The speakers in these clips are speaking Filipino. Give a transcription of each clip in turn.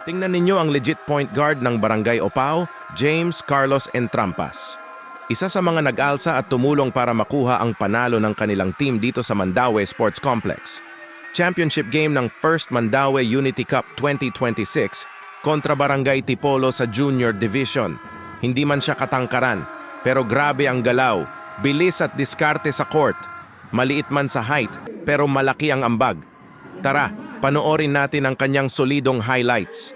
Tingnan ninyo ang legit point guard ng Barangay Opao, James Carlos Entrampas. Isa sa mga nag-alsa at tumulong para makuha ang panalo ng kanilang team dito sa Mandaue Sports Complex. Championship game ng First Mandaue Unity Cup 2026 kontra Barangay Tipolo sa Junior Division. Hindi man siya katangkaran, pero grabe ang galaw, bilis at diskarte sa court. Maliit man sa height, pero malaki ang ambag. Tara, panoorin natin ang kanyang solidong highlights.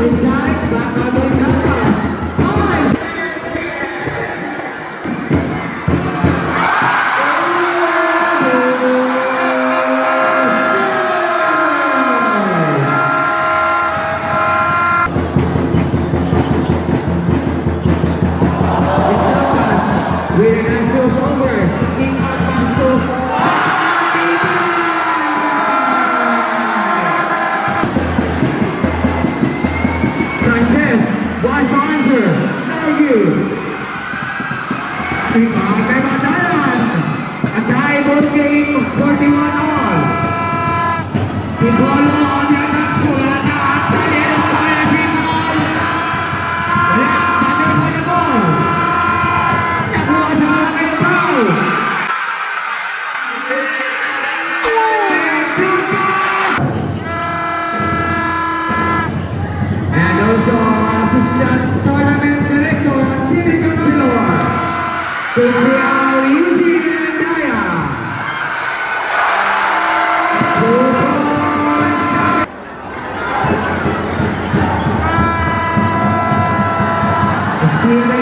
Inside, back on the canvas. Winner has goes over. King Pasto. Sanchez, wise answer. Thank you. Kay Madayan. A tie-ball game, 41 all. Tipolo on the attack. Wala na at tayo ng Philippine ball. Wala, battle for the ball. Nakuha sa Barangay Opao. And also Assistant Tournament Director at City Councilor, Councilor Eugene Andaya. 2 points. Steven